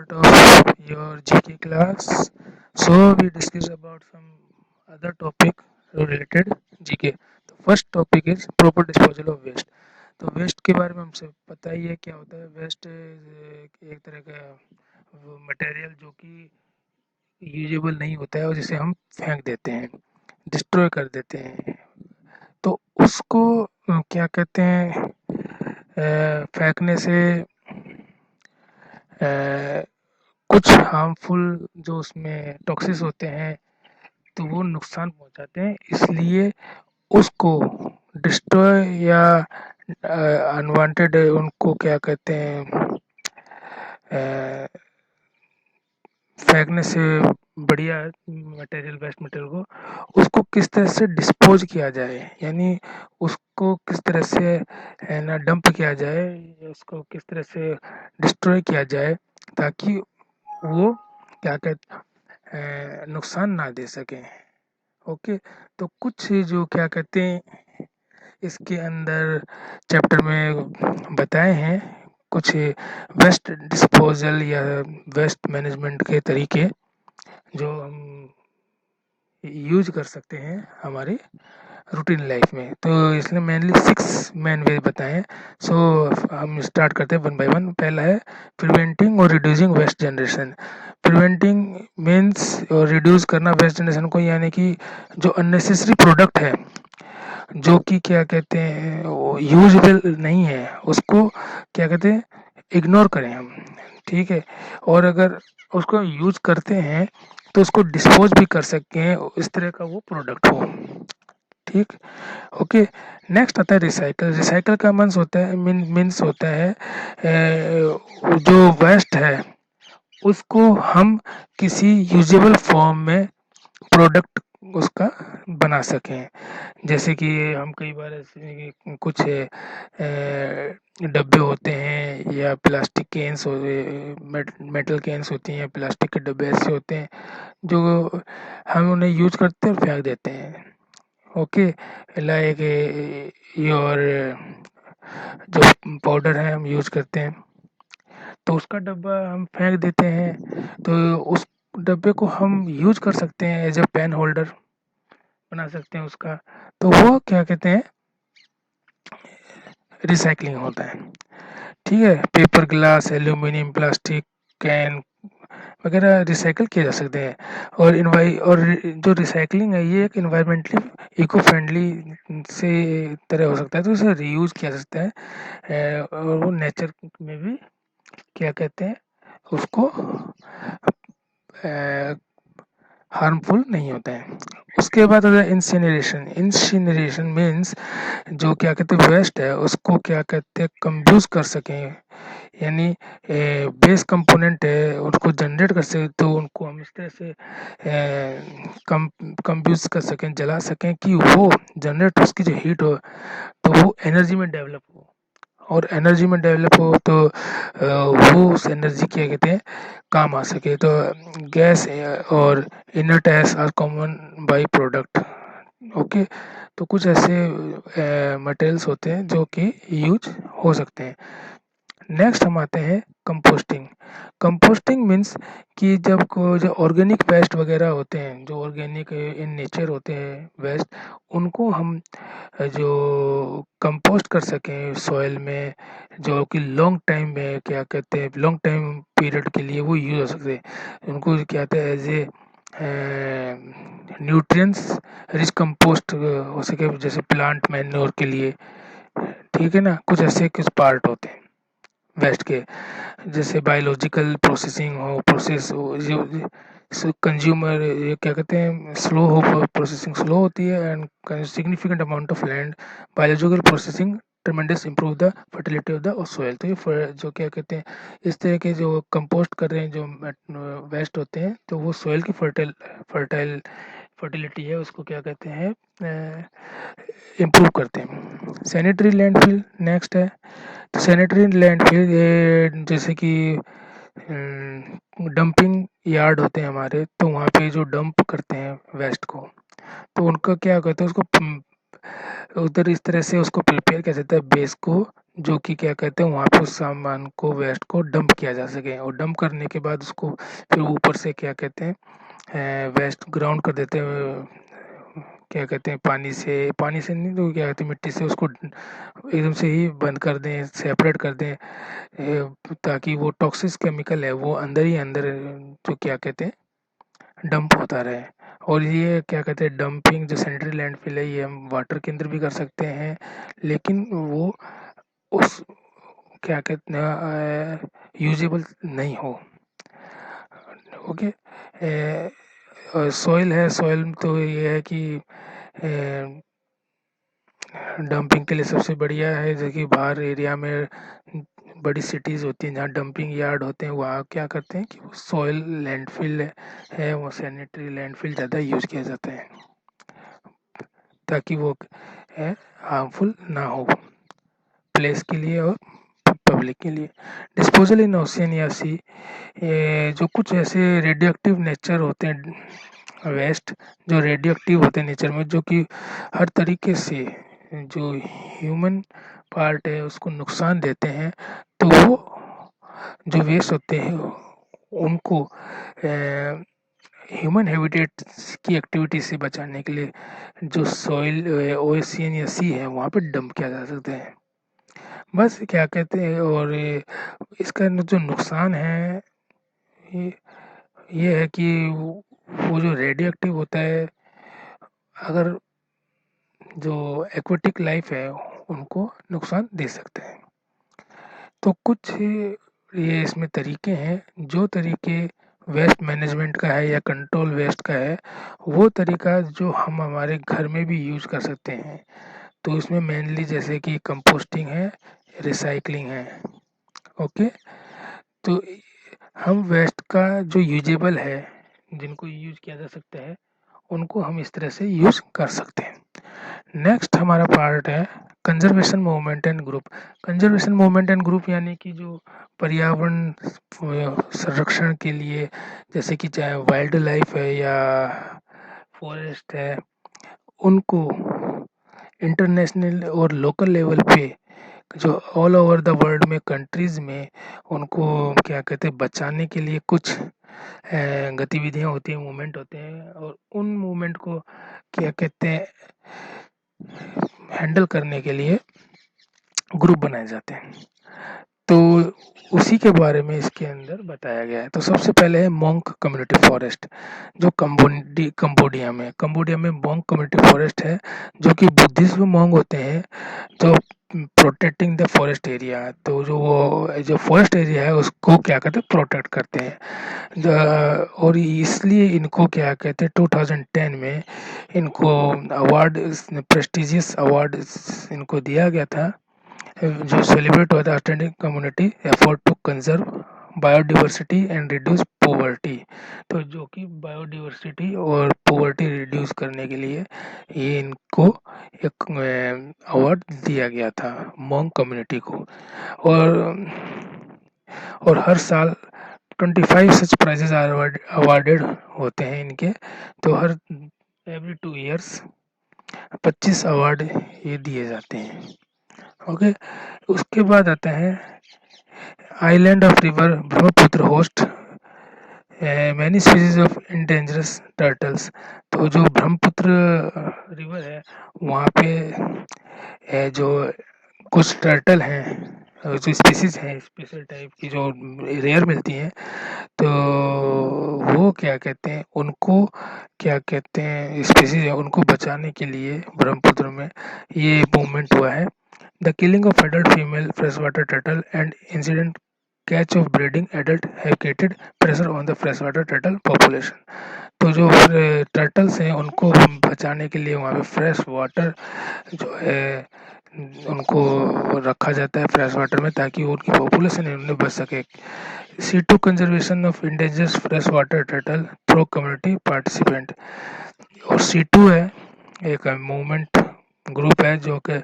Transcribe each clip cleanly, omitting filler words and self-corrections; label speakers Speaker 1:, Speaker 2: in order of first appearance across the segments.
Speaker 1: part of your GK class. So we discuss about some other topic related GK. The first topic is proper disposal of waste. तो waste के बारे में हमसे पता ही है क्या होता है। वेस्ट एक तरह का मटेरियल जो कि यूजेबल नहीं होता है और जिसे हम फेंक देते हैं, डिस्ट्रॉय कर देते हैं। तो उसको क्या कहते हैं, फेंकने से अ, कुछ हार्मफुल जो उसमें टॉक्सिस होते हैं तो वो नुकसान पहुंचाते हैं, इसलिए उसको डिस्ट्रॉय या अनवांटेड उनको क्या कहते हैं, फेंकने से बढ़िया मटेरियल, वेस्ट मटेरियल को उसको किस तरह से डिस्पोज किया जाए, यानी उसको किस तरह से है ना डंप किया जाए, या उसको किस तरह से डिस्ट्रॉय किया जाए ताकि वो क्या कहते नुकसान ना दे सके। ओके, तो कुछ जो क्या कहते हैं इसके अंदर चैप्टर में बताए हैं कुछ वेस्ट डिस्पोजल या वेस्ट मैनेजमेंट के तरीके जो हम यूज कर सकते हैं हमारे रूटीन लाइफ में। तो इसने मेनली 6 मेन वे बताए हैं। सो हम स्टार्ट करते हैं वन बाय वन। पहला है प्रिवेंटिंग और reducing waste generation. Preventing means और रिड्यूस करना वेस्ट जनरेशन को, यानी कि जो अननेसेसरी प्रोडक्ट है जो कि क्या कहते हैं वो यूजेबल नहीं है, उसको क्या कहते हैं इग्नोर करें हम, ठीक है। और अगर उसको यूज करते हैं तो उसको डिस्पोज भी कर सकते हैं, इस तरह का वो प्रोडक्ट हो, ठीक। ओके, नेक्स्ट आता है रिसाइकल। रिसाइकल का मीन्स होता है मीन्स होता है जो वेस्ट है उसको हम किसी यूजेबल फॉर्म में प्रोडक्ट उसका बना सकें। जैसे कि हम कई बार ऐसे कुछ डब्बे होते हैं या प्लास्टिक कैंस हो, मेटल कैंस होती हैं या प्लास्टिक के डब्बे ऐसे होते हैं जो हम उन्हें यूज करते हैं और फेंक देते हैं। ओके, लाइक योर जो पाउडर है हम यूज करते हैं तो उसका डब्बा हम फेंक देते हैं, तो उस डब्बे को हम यूज कर सकते हैं एज ए पेन होल्डर बना सकते हैं उसका। तो वो क्या कहते हैं रिसाइकलिंग होता है, ठीक है। Paper, glass, aluminium, plastic can वगैरह रिसाइकल किए जा सकते हैं। और जो रिसाइकलिंग है ये एक इन्वायरमेंटली इको फ्रेंडली से तरह हो सकता है, तो इसे रीयूज किया जा सकता है। और वो नेचर में भी क्या कहते हैं उसको हार्मफुल नहीं होता है। उसके बाद आता है इंसिनरेशन। इंसिनरेशन मीन्स जो क्या कहते हैं वेस्ट है उसको क्या कहते हैं कंप्यूज कर सकें, यानी बेस कंपोनेंट है उनको जनरेट कर सकें, तो उनको हम इस तरह से कंप्यूज कर सकें, जला सकें कि वो जनरेट उसकी जो हीट हो तो वो एनर्जी में डेवलप हो, और एनर्जी में डेवलप हो तो वो उस एनर्जी क्या कहते हैं काम आ सके। तो गैस और inert gas are common by product. Okay, तो कुछ ऐसे मटेरियल्स होते हैं जो कि यूज हो सकते हैं। नेक्स्ट हम आते हैं कंपोस्टिंग। कंपोस्टिंग मीन्स कि जब को जो ऑर्गेनिक वेस्ट वगैरह होते हैं, जो ऑर्गेनिक इन नेचर होते हैं वेस्ट, उनको हम जो कंपोस्ट कर सकें सॉइल में, जो कि लॉन्ग टाइम में क्या कहते हैं लॉन्ग टाइम पीरियड के लिए वो यूज हो सकते हैं, उनको क्या कहते हैं as a nutrients rich compost हो सके, जैसे प्लांट मैन्योर के लिए, ठीक है ना। कुछ ऐसे कुछ पार्ट होते हैं वेस्ट के, जैसे बायोलॉजिकल प्रोसेसिंग हो, प्रोसेस हो, जो कंज्यूमर ये क्या कहते हैं स्लो हो, प्रोसेसिंग स्लो होती है and significant amount of land, biological processing tremendous improve the fertility of the soil. तो ये जो क्या कहते हैं इस तरह के जो कंपोस्ट कर रहे हैं जो वेस्ट होते हैं, तो वो सोयल की फर्टाइल फर्टिलिटी है उसको क्या कहते हैं इम्प्रूव करते हैं। सैनिटरी लैंडफिल नेक्स्ट है। तो सैनिटरी लैंडफिल ये जैसे कि डंपिंग यार्ड होते हैं हमारे, तो वहाँ पे जो डंप करते हैं वेस्ट को, तो उनका क्या कहते हैं उसको उधर इस तरह से उसको प्रिपेयर किया जाता है बेस को, जो कि क्या कहते हैं वहाँ पे उस सामान को वेस्ट को डंप किया जा सके, और डंप करने के बाद उसको फिर ऊपर से क्या कहते हैं वेस्ट ग्राउंड कर देते हैं, क्या कहते हैं पानी से नहीं तो क्या कहते हैं मिट्टी से उसको एकदम से ही बंद कर दें, सेपरेट कर दें, ताकि वो टॉक्सिक केमिकल है वो अंदर ही अंदर जो क्या कहते हैं डंप होता रहे। और ये क्या कहते हैं डंपिंग जो सेंट्रल लैंडफिल है ये हम वाटर के अंदर भी कर सकते हैं, लेकिन वो उस क्या कहते हैं यूजेबल नहीं हो। ओके। सॉइल है, सॉइल तो ये है कि डंपिंग के लिए सबसे बढ़िया है, जो कि बाहर एरिया में बड़ी सिटीज़ होती हैं जहाँ डंपिंग यार्ड होते हैं वहाँ क्या करते हैं कि सॉइल लैंडफिल है वो सैनिटरी लैंडफिल ज़्यादा यूज़ किया जाता है, ताकि वो है हार्मफुल ना हो प्लेस के लिए और पब्लिक के लिए। डिस्पोजल इन ओशियन या सी, जो कुछ ऐसे रेडियो एक्टिव नेचर होते हैं वेस्ट, जो रेडियो एक्टिव होते हैं नेचर में, जो कि हर तरीके से जो ह्यूमन पार्ट है उसको नुकसान देते हैं, तो वो जो वेस्ट होते हैं उनको ह्यूमन हैबिटेट की एक्टिविटी से बचाने के लिए जो सॉइल ओशियन या सी है वहाँ पे डंप किया जा सकता है। बस क्या कहते हैं, और इसका जो नुकसान है ये ये है कि वो जो रेडियो एक्टिव होता है अगर जो एक्वेटिक लाइफ है उनको नुकसान दे सकता है। तो कुछ ये इसमें तरीके हैं, जो तरीके वेस्ट मैनेजमेंट का है या कंट्रोल वेस्ट का है वो तरीका जो हम हमारे घर में भी यूज कर सकते हैं। तो इसमें मेनली जैसे कि कंपोस्टिंग है, रिसाइकलिंग है। ओके। तो हम वेस्ट का जो यूजेबल है जिनको यूज किया जा सकता है उनको हम इस तरह से यूज कर सकते हैं। नेक्स्ट हमारा पार्ट है conservation movement and group. Conservation movement and group यानी कि जो पर्यावरण संरक्षण के लिए, जैसे कि चाहे वाइल्ड लाइफ है या फॉरेस्ट है, उनको इंटरनेशनल और लोकल लेवल पे जो ऑल ओवर द वर्ल्ड में कंट्रीज में उनको क्या कहते हैं बचाने के लिए कुछ गतिविधियां होती हैं, मूवमेंट होते हैं, और उन मूवमेंट को क्या कहते हैं हैंडल करने के लिए ग्रुप बनाए जाते हैं। तो उसी के बारे में इसके अंदर बताया गया है। तो सबसे पहले है मोंक कम्युनिटी फॉरेस्ट, जो कंबोडिया में मोंक कम्युनिटी फॉरेस्ट है, जो कि बुद्धिस्ट मोंग होते हैं जो प्रोटेक्टिंग द फॉरेस्ट एरिया। तो जो फॉरेस्ट एरिया है उसको क्या कहते हैं प्रोटेक्ट करते हैं। और इसलिए इनको क्या कहते हैं 2010 में इनको अवार्ड, प्रेस्टिजियस अवार्ड इनको दिया गया था, जो सेलिब्रेट हुआ था outstanding community effort to conserve biodiversity and reduce poverty. तो जो कि बायोडिवर्सिटी और पोवर्टी रिड्यूस करने के लिए ये इनको एक अवार्ड दिया गया था मोंग कम्युनिटी को। और हर साल 25 सच प्राइजेस अवार्डेड होते हैं इनके। तो हर एवरी 2 इयर्स 25 अवार्ड ये दिए जाते हैं। ओके। उसके बाद आता है island of river Brahmaputra host many species of endangered turtles. तो जो ब्रह्मपुत्र रिवर है वहाँ पे जो कुछ टर्टल हैं जो स्पीसीज हैं स्पेशल टाइप की जो रेयर मिलती हैं, तो वो क्या कहते हैं उनको क्या कहते हैं स्पीसीज है उनको बचाने के लिए ब्रह्मपुत्र में ये मूवमेंट हुआ है। The killing of adult female freshwater turtle and incident catch of breeding adult have created pressure on the freshwater turtle population। तो जो टर्टल्स हैं उनको बचाने के लिए वहाँ पे फ्रेश वाटर जो है उनको रखा जाता है फ्रेश वाटर में, ताकि उनकी पॉपुलेशन है उनमें बच सके। C2 conservation of endangered fresh water turtle through community participant. और C2 है एक मूवमेंट ग्रुप है जो कि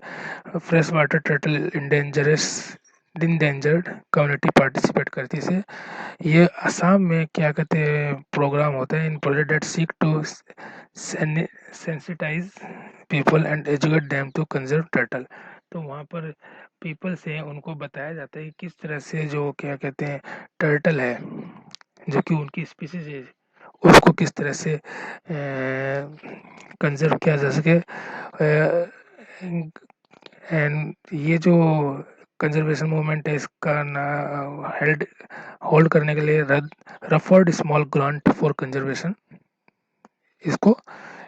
Speaker 1: fresh water turtle endangered community participate करती है। ये असम में क्या कहते हैं प्रोग्राम होता है in project that seek to sensitize people and educate them to conserve turtle. तो वहाँ पर पीपल्स हैं उनको बताया जाता है कि किस तरह से जो क्या कहते हैं टर्टल है जो कि उनकी स्पीसीज है उसको किस तरह से कंजर्व किया जा सके एंड ये जो कंजर्वेशन मूवमेंट है इसका ना हेल्ड होल्ड करने के लिए रफर्ड स्मॉल ग्रांट फॉर कंजर्वेशन इसको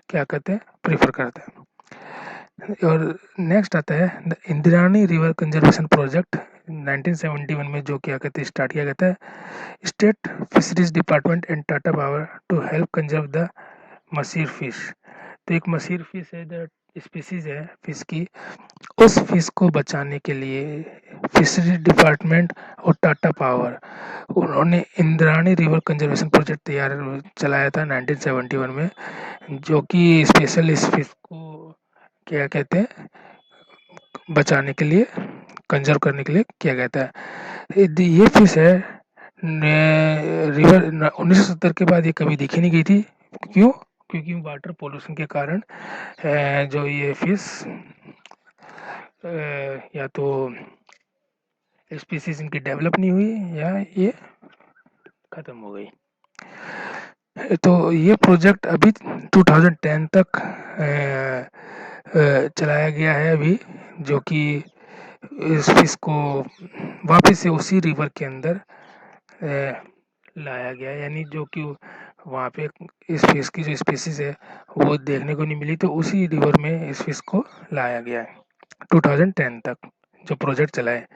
Speaker 1: क्या कहते हैं प्रीफर करते हैं। और नेक्स्ट आता है the Indrayani river conservation project 1971 में जो क्या कहते हैं स्टार्ट किया गया था state fisheries department and Tata power to help conserve the mahseer fish. तो एक मसीर फिश है जो स्पीसीज है फिश की उस फिश को बचाने के लिए फिशरी डिपार्टमेंट और टाटा पावर उन्होंने इंद्रायणी रिवर कंजर्वेशन प्रोजेक्ट तैयार चलाया था 1971 में जो कि स्पेशल इस फिश को क्या कहते हैं बचाने के लिए कंजर्व करने के लिए किया गया था। ये फिश है रिवर 1970 के बाद ये कभी दिखी नहीं गई थी। क्यों? क्योंकि वाटर पोल्यूशन के कारण जो ये फिश या तो स्पीसीज इनकी डेवलप नहीं हुई या ये खत्म हो गई। तो ये प्रोजेक्ट अभी 2010 तक चलाया गया है अभी जो कि इस फिश को वापस से उसी रिवर के अंदर लाया गया यानी जो कि वहाँ पे इस फिश की जो स्पीसीज है वो देखने को नहीं मिली तो उसी रिवर में इस फिश को लाया गया है 2010 तक जो प्रोजेक्ट चला है।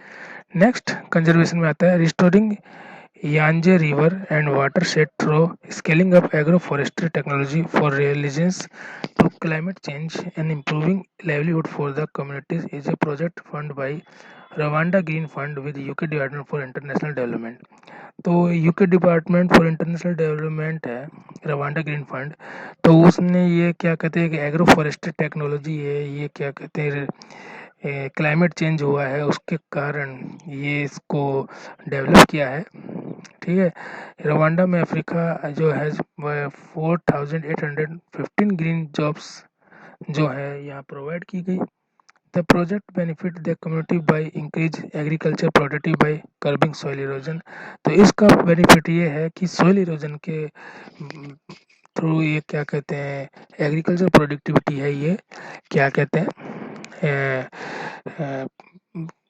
Speaker 1: नेक्स्ट कंजर्वेशन में आता है restoring Yangtze River and watershed through scaling up agroforestry technology for resilience to climate change and improving livelihood for the communities is a project funded by Rwanda Green Fund with UK Department for International Development। तो UK department for international development है Rwanda green fund तो उसने ये क्या कहते हैं कि agro forestry technology है ये क्या कहते हैं क्लाइमेट चेंज हुआ है उसके कारण ये इसको डेवलप किया है। ठीक है रवांडा में अफ्रीका जो है 4815 ग्रीन जॉब्स जो है यहाँ प्रोवाइड की गई। The project benefit the community by increase agriculture productive by curbing soil erosion. तो इसका बेनिफिट ये है कि सॉइल इरोजन के थ्रू ये क्या कहते हैं एग्रीकल्चर प्रोडक्टिविटी है ये क्या कहते हैं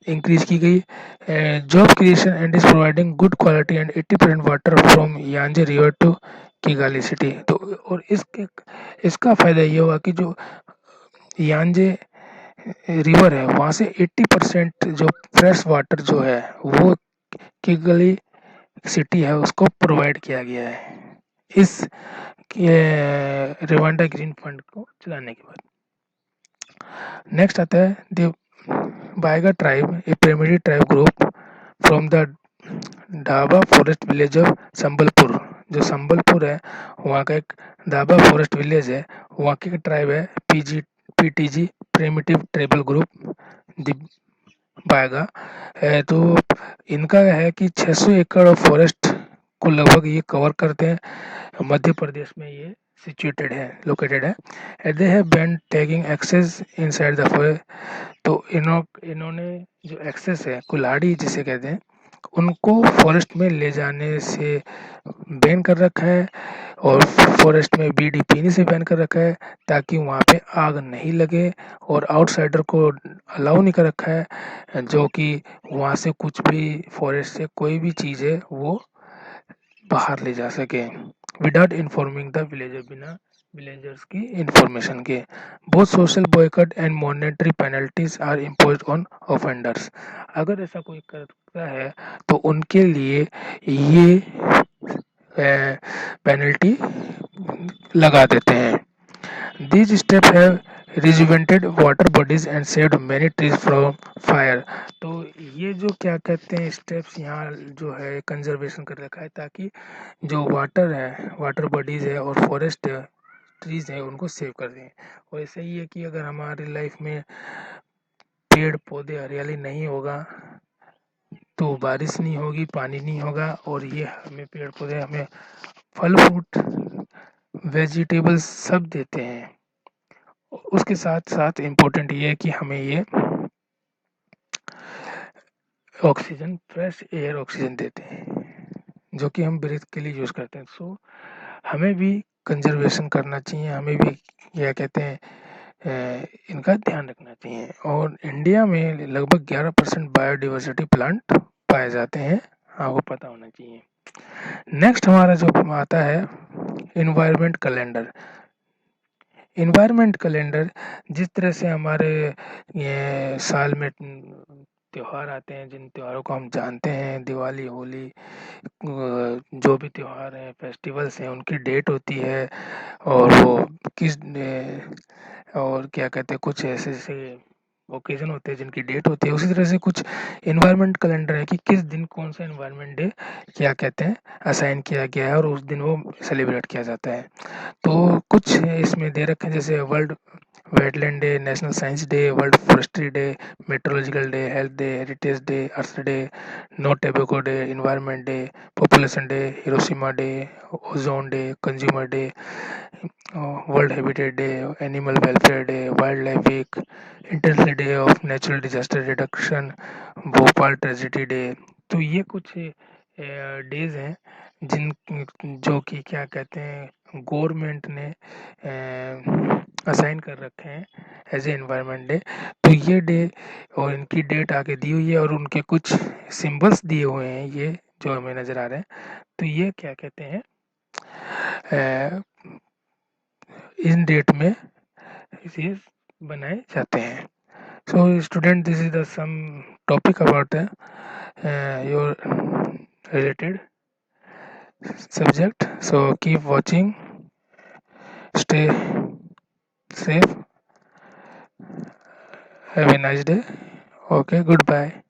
Speaker 1: इंक्रीज की गई job creation and is providing good quality and 80% water from Yanze river to Kigali city. तो और इसका फायदा ये हुआ कि जो यांजे रिवर है वहाँ से 80% जो फ्रेश वाटर जो है वो किगाली सिटी है उसको प्रोवाइड किया गया है इस रवांडा ग्रीन फंड को चलाने के बाद। नेक्स्ट आता है the Baiga tribe a primitive tribe group from the Dhaba forest village of Sambalpur. जो संबलपुर है वहाँ का एक ढाबा फॉरेस्ट विलेज है वहाँ की ट्राइब है PTG primitive tribal group the Baiga है। तो इनका है कि 600 एकड़ फॉरेस्ट को लगभग ये कवर करते हैं मध्य प्रदेश में ये सिचुएटेड है लोकेटेड है। They have ban tagging access inside the forest. तो इन्होंने जो एक्सेस है कुल्हाड़ी जिसे कहते हैं उनको फॉरेस्ट में ले जाने से बैन कर रखा है और फॉरेस्ट में बीड़ी पीने से बैन कर रखा है ताकि वहाँ पे आग नहीं लगे और आउटसाइडर को अलाउ नहीं कर रखा है जो कि वहाँ से कुछ भी फॉरेस्ट से कोई भी चीज़ है वो बाहर ले जा सके विदाउट इन्फॉर्मिंग द विलेजर बिना विलेजर्स की इंफॉर्मेशन के। Both social boycott and monetary penalties are imposed on offenders. अगर ऐसा कोई करता है तो उनके लिए ये पेनल्टी लगा देते हैं। These step have rejuvenated water bodies and saved many trees from fire. तो ये जो क्या कहते हैं स्टेप्स यहाँ जो है कंजर्वेशन कर रखा है ताकि जो वाटर है वाटर बॉडीज है और फॉरेस्ट ट्रीज है उनको सेव कर दें। और ऐसा ही है कि अगर हमारी लाइफ में पेड़ पौधे हरियाली नहीं होगा तो बारिश नहीं होगी पानी नहीं होगा और ये हमें पेड़ पौधे हमें फल फ्रूट वेजिटेबल्स सब देते हैं। उसके साथ साथ इम्पोर्टेंट ये है कि हमें ये ऑक्सीजन, फ्रेश एयर ऑक्सीजन देते हैं, जो कि हम ब्रीथ के लिए यूज़ करते हैं। सो हमें भी कंज़र्वेशन करना चाहिए, हमें भी क्या कहते हैं इनका ध्यान रखना चाहिए। और इंडिया में लगभग 11% बायोडाइवर्सिटी प्लांट पाए जाते हैं, आपको पता होना चाहिए। नेक्स्ट हमारा जो आता है एनवायरनमेंट कैलेंडर। एनवायरनमेंट कैलेंडर जिस तरह से हमारे ये साल में त्योहार आते हैं, जिन त्योहारों को हम जानते हैं, दिवाली, होली, जो भी त्योहार हैं, फेस्टिवल्स हैं, उनकी डेट होती है और वो किस और क्या कहते हैं, कुछ ऐसे-ऐसे ओकेज़न होते हैं जिनकी डेट होती है। उसी तरह से कुछ एनवायरनमेंट कैलेंडर है कि किस दिन कौन-सा एनवायरनमेंट डे क्या कहते हैं असाइन किया गया है और उस दिन वो सेलिब्रेट किया जाता है। तो कुछ इसमें दे रखे हैं जैसे world wetland day, national science day, world forestry day, metrological day, health day, heritage day, earth day, no tobacco day, environment day, population day, Hiroshima day, ozone day, consumer day, world habitat day, animal welfare day, wild life week, international day of natural disaster reduction, Bhopal tragedy day. तो ये कुछ days हैं जिन जो कि क्या कहते हैं government ने असाइन कर रखे हैं एज ए एनवायरनमेंट डे। तो ये डे और इनकी डेट आगे दी हुई है और उनके कुछ सिंबल्स दिए हुए हैं, ये जो हमें नज़र आ रहे हैं। तो ये क्या कहते हैं इन डेट में ये बनाए जाते हैं। So student, this is the sum topic about your related subject. So keep watching, stay safe, have a nice day. Okay, goodbye.